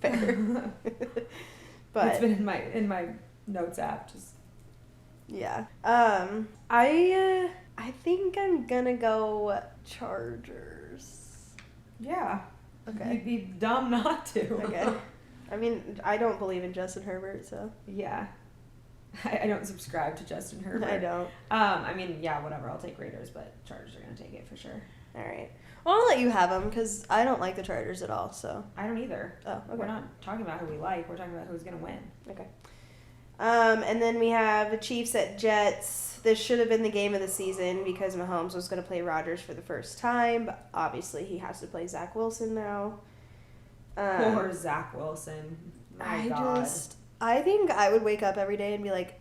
Fair. But it's been in my notes app. Just yeah. I think I'm gonna go Chargers. yeah. Okay. You'd be dumb not to. Okay. I mean, I don't believe in Justin Herbert, so. Yeah. I don't subscribe to Justin Herbert. I don't. I mean, yeah, whatever. I'll take Raiders, but Chargers are gonna take it for sure. All right. Well, I'll let you have them because I don't like the Chargers at all. So. I don't either. Oh, okay. We're not talking about who we like. We're talking about who's gonna win. Okay. And then we have the Chiefs at Jets. This should have been the game of the season because Mahomes was going to play Rodgers for the first time. But obviously, he has to play Zach Wilson now. Poor Zach Wilson. My God. I think I would wake up every day and be like,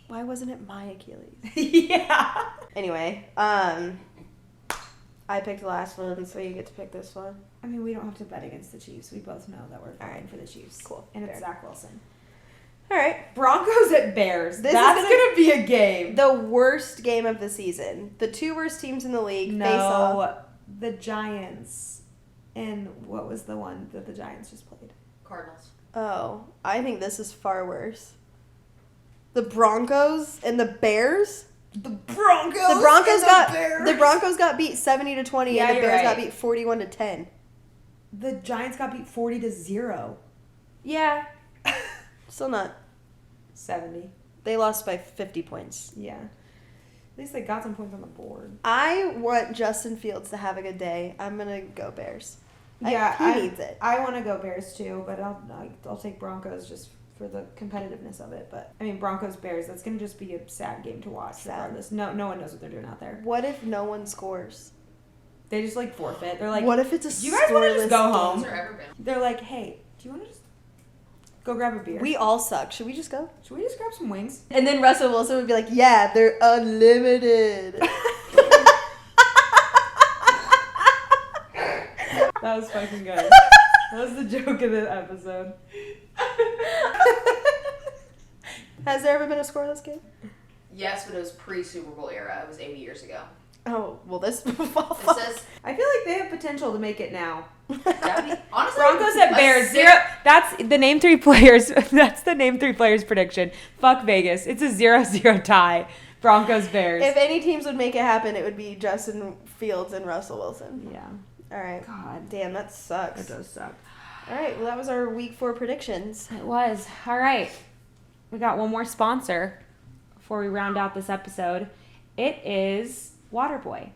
why wasn't it my Achilles? Yeah. Anyway, I picked the last one, so you get to pick this one. I mean, we don't have to bet against the Chiefs. We both know that we're going for the Chiefs. Cool. And it's Fair. Zach Wilson. All right. Broncos at Bears. That's gonna be a game. The worst game of the season. The two worst teams in the league face off. The Giants. And what was the one that the Giants just played? Cardinals. Oh, I think this is far worse. The Broncos and the Bears. The Broncos. The Broncos got beat 70-20, Yeah, and the you're Bears right. got beat 41-10. The Giants got beat 40-0. Yeah. Still not. 70. They lost by 50 points. Yeah. At least they got some points on the board. I want Justin Fields to have a good day. I'm gonna go Bears. Yeah, he needs it. I want to go Bears too, but I'll take Broncos just for the competitiveness of it. But I mean, Broncos Bears. That's gonna just be a sad game to watch. Sad. Regardless, no one knows what they're doing out there. What if no one scores? They just like forfeit. They're like, what if it's a do you guys want to just go scoreless home? Has there ever been? They're like, hey, do you want to just go grab a beer? We all suck. Should we just go? Should we just grab some wings? And then Russell Wilson would be like, yeah, they're unlimited. That was fucking good. That was the joke of the episode. Has there ever been a scoreless game? Yes, but it was pre-Super Bowl era. It was 80 years ago. Oh, well, this... It says, I feel like they have potential to make it now. honestly, Broncos at Bears. That's the name three players. That's the name three players prediction. Fuck Vegas. It's a 0-0 tie. Broncos Bears. If any teams would make it happen, it would be Justin Fields and Russell Wilson. Yeah. All right. God. Damn, that sucks. It does suck. All right, well, that was our week 4 predictions. It was. All right. We got one more sponsor before we round out this episode. It is Waterboy.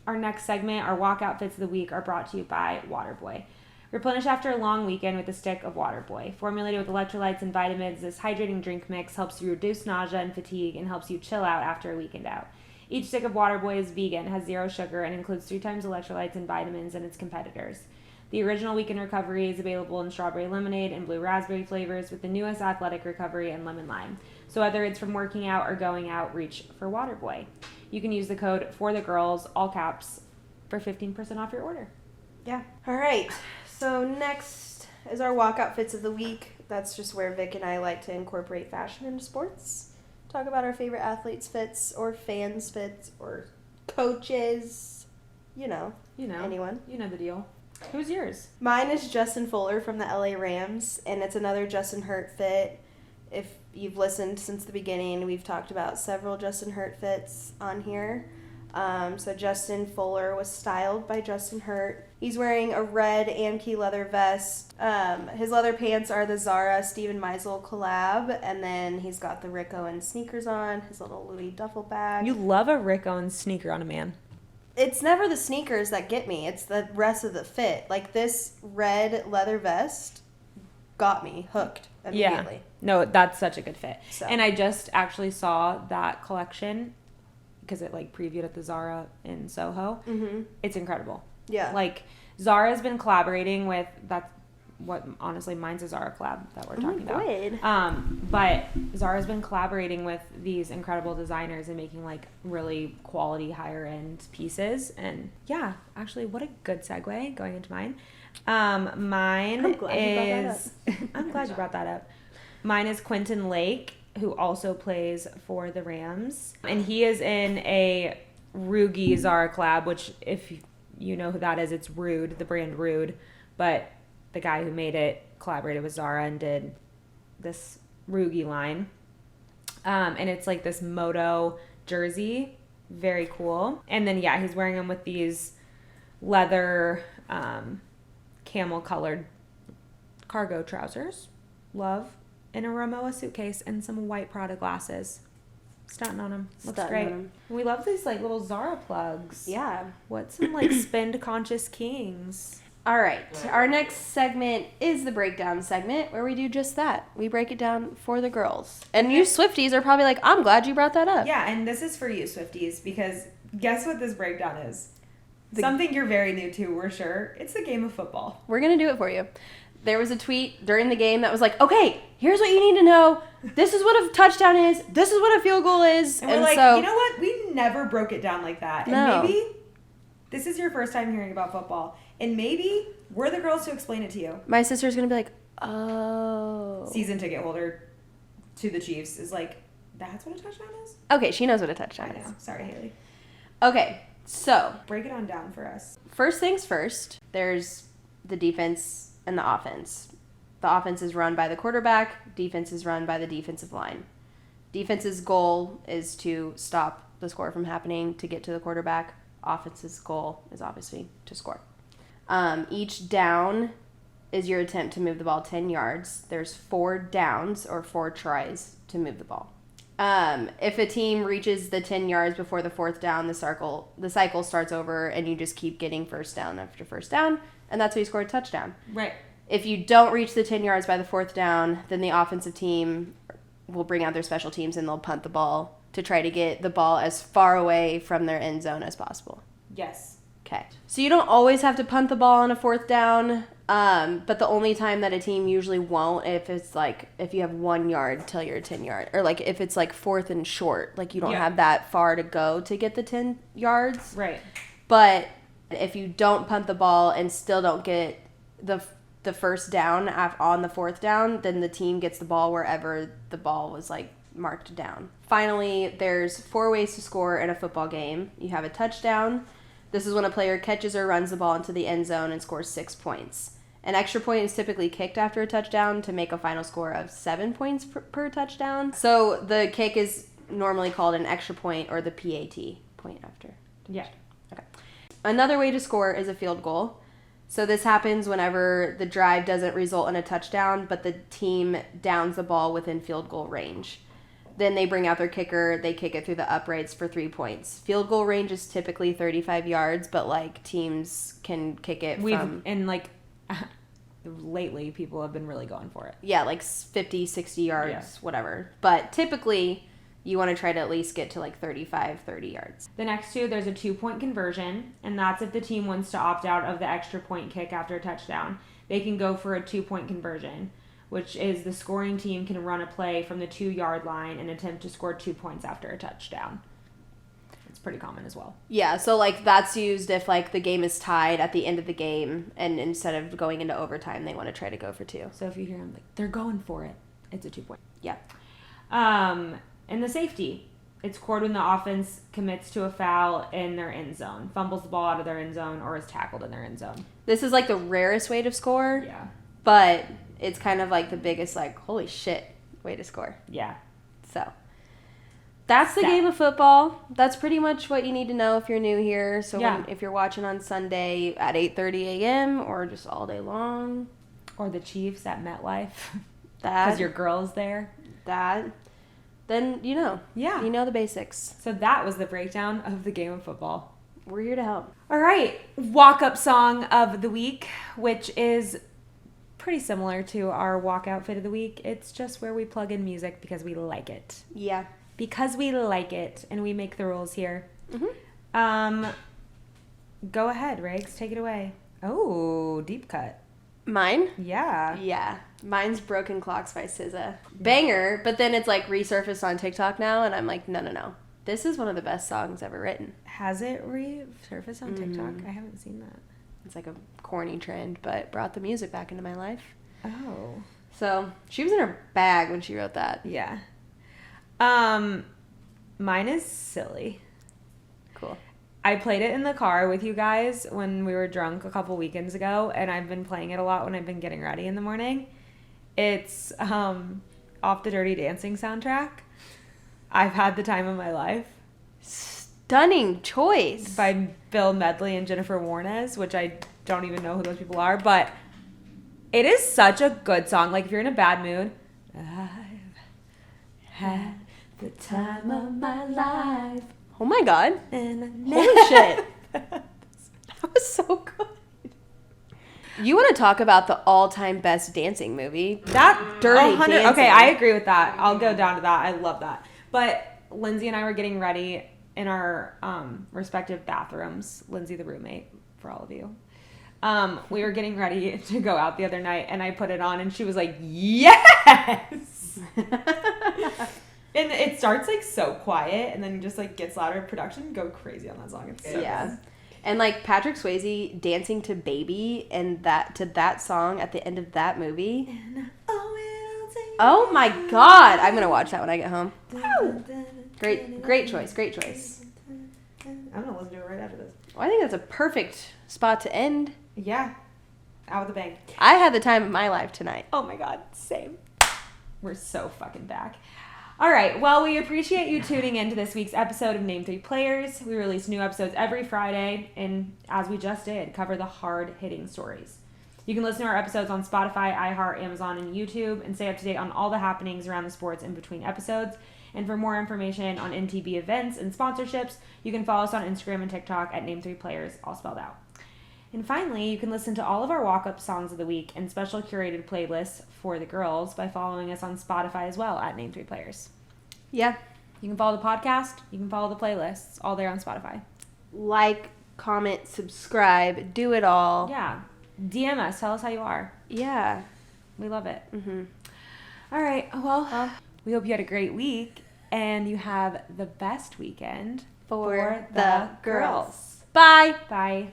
Our next segment, our Walkout Fits of the Week, are brought to you by Waterboy. Replenish after a long weekend with a stick of Waterboy. Formulated with electrolytes and vitamins, this hydrating drink mix helps you reduce nausea and fatigue and helps you chill out after a weekend out. Each stick of Waterboy is vegan, has 0 sugar, and includes 3 times electrolytes and vitamins than its competitors. The original Weekend Recovery is available in strawberry lemonade and blue raspberry flavors with the newest Athletic Recovery and lemon lime. So whether it's from working out or going out, reach for Waterboy. You can use the code FORTHEGIRLS, all caps, for 15% off your order. Yeah. All right. So next is our Walkout Fits of the week. That's just where Vick and I like to incorporate fashion into sports. Talk about our favorite athletes' fits or fans' fits or coaches. Anyone. You know the deal. Who's yours? Mine is Justin Fuller from the LA Rams, and it's another Justin Hurt fit. If you've listened since the beginning, we've talked about several Justin Hurt fits on here. So Justin Fuller was styled by Justin Hurt. He's wearing a red Amkey leather vest. His leather pants are the Zara Steven Meisel collab, and then he's got the Rick Owens sneakers on, his little Louis duffel bag. You love a Rick Owens sneaker on a man. It's never the sneakers that get me. It's the rest of the fit. Like, this red leather vest got me hooked immediately. Yeah. No, that's such a good fit. So. And I just actually saw that collection because it, previewed at the Zara in Soho. Mm-hmm. It's incredible. Yeah. Zara's been collaborating with, honestly, mine's a Zara collab that we're talking about. But Zara's been collaborating with these incredible designers and making, really quality, higher-end pieces. And, yeah, actually, what a good segue going into mine. Mine I'm glad you brought that is... I'm glad you brought that up. Mine is Quentin Lake, who also plays for the Rams. And he is in a Rugi Zara collab, which, if you know who that is, it's Rude, the brand Rude. But the guy who made it collaborated with Zara and did this Rugi line. And it's this moto jersey. Very cool. And then, yeah, he's wearing them with these leather camel-colored cargo trousers. Love. And a Ramoa suitcase and some white Prada glasses. Stunting on them. Looks great. We love these little Zara plugs. Yeah. What's some spend conscious kings? All right. Our next segment is the breakdown segment where we do just that. We break it down for the girls. And you Swifties are probably I'm glad you brought that up. Yeah, and this is for you Swifties because guess what this breakdown is? Something you're very new to, we're sure. It's the game of football. We're going to do it for you. There was a tweet during the game that was okay, here's what you need to know. This is what a touchdown is. This is what a field goal is. And we're you know what? We never broke it down like that. And no. Maybe this is your first time hearing about football. And maybe we're the girls to explain it to you. My sister's going to be oh. Season ticket holder to the Chiefs is that's what a touchdown is? Okay, she knows what a touchdown is. Sorry, Haley. Okay, so. Break it on down for us. First things first, there's the defense and the offense. The offense is run by the quarterback. Defense is run by the defensive line. Defense's goal is to stop the score from happening to get to the quarterback. Offense's goal is obviously to score. Each down is your attempt to move the ball 10 yards. There's 4 downs or 4 tries to move the ball. If a team reaches the 10 yards before the 4th down, the cycle starts over and you just keep getting first down after first down. And that's how you score a touchdown. Right. If you don't reach the 10 yards by the 4th down, then the offensive team will bring out their special teams and they'll punt the ball to try to get the ball as far away from their end zone as possible. Yes. Okay. So you don't always have to punt the ball on a 4th down, but the only time that a team usually won't if it's if you have 1 yard till your 10 yard, or if it's 4th and short, you don't have that far to go to get the 10 yards. Right. But if you don't punt the ball and still don't get the first down on the 4th down, then the team gets the ball wherever the ball was marked down. Finally, there's 4 ways to score in a football game. You have a touchdown. This is when a player catches or runs the ball into the end zone and scores 6 points. An extra point is typically kicked after a touchdown to make a final score of 7 points per touchdown. So the kick is normally called an extra point or the PAT, point after. Yeah. Okay. Another way to score is a field goal. So this happens whenever the drive doesn't result in a touchdown, but the team downs the ball within field goal range. Then they bring out their kicker, they kick it through the uprights for 3 points. Field goal range is typically 35 yards, but teams can kick it from... lately people have been really going for it. Yeah, 50, 60 yards, whatever. But typically you want to try to at least get to 35, 30 yards. The next two, there's a 2-point conversion, and that's if the team wants to opt out of the extra point kick after a touchdown. They can go for a 2-point conversion, which is the scoring team can run a play from the 2-yard line and attempt to score 2 points after a touchdown. It's pretty common as well. Yeah, so like that's used if like the game is tied at the end of the game, and instead of going into overtime, they want to try to go for 2. So if you hear them like they're going for it, it's a 2-point. Yeah. And the safety, it's scored when the offense commits to a foul in their end zone, fumbles the ball out of their end zone, or is tackled in their end zone. This is like the rarest way to score. Yeah. But it's kind of like the biggest like holy shit way to score. Yeah. So that's the game of football. That's pretty much what you need to know if you're new here. So if you're watching on Sunday at 8:30 a.m. or just all day long. Or the Chiefs at MetLife. That. Because your girl's there. Then you know. Yeah. You know the basics. So that was the breakdown of the game of football. We're here to help. All right. Walk-up song of the week, which is pretty similar to our walkout fit of the week. It's just where we plug in music because we like it. Yeah. Because we like it, and we make the rules here. Mm-hmm. Go ahead, Rags. Take it away. Oh, deep cut. Mine? Yeah. Yeah. Mine's Broken Clocks by SZA. Banger, but then it's like resurfaced on TikTok now, and I'm like, no. This is one of the best songs ever written. Has it resurfaced on TikTok? I haven't seen that. It's like a corny trend, but brought the music back into my life. Oh. So she was in her bag when she wrote that. Yeah. Mine is Silly. Cool. I played it in the car with you guys when we were drunk a couple weekends ago, and I've been playing it a lot when I've been getting ready in the morning. It's off the Dirty Dancing soundtrack. I've had the time of my life. Stunning choice. By Bill Medley and Jennifer Warnes, which I don't even know who those people are, but it is such a good song. Like, if you're in a bad mood, I've had the time of my life. Oh my God. And Holy shit. That was so good. You want to talk about the all-time best dancing movie? That Dirty Dancing. Okay, I agree with that. I'll go down to that. I love that. But Lindsay and I were getting ready in our respective bathrooms. Lindsay, the roommate, for all of you. We were getting ready to go out the other night, and I put it on, and she was like, yes! And it starts, like, so quiet, and then just, like, gets louder. Production go crazy on that song. It's so good. And, like, Patrick Swayze dancing to Baby and that song at the end of that movie. Oh, my God. I'm going to watch that when I get home. Great choice. I'm going to listen to it right after this. Well, I think that's a perfect spot to end. Yeah. Out with a bang. I had the time of my life tonight. Oh, my God. Same. We're so fucking back. All right. Well, we appreciate you tuning in to this week's episode of Name 3 Players. We release new episodes every Friday, and as we just did, cover the hard-hitting stories. You can listen to our episodes on Spotify, iHeart, Amazon, and YouTube, and stay up to date on all the happenings around the sports in between episodes. And for more information on NTB events and sponsorships, you can follow us on Instagram and TikTok at Name 3 Players, all spelled out. And finally, you can listen to all of our walk-up songs of the week and special curated playlists for the girls by following us on Spotify as well at Name 3 Players. Yeah. You can follow the podcast. You can follow the playlists. All there on Spotify. Like, comment, subscribe, do it all. Yeah. DM us. Tell us how you are. Yeah. We love it. Mm-hmm. All right. Well, we hope you had a great week and you have the best weekend for the girls. Bye. Bye.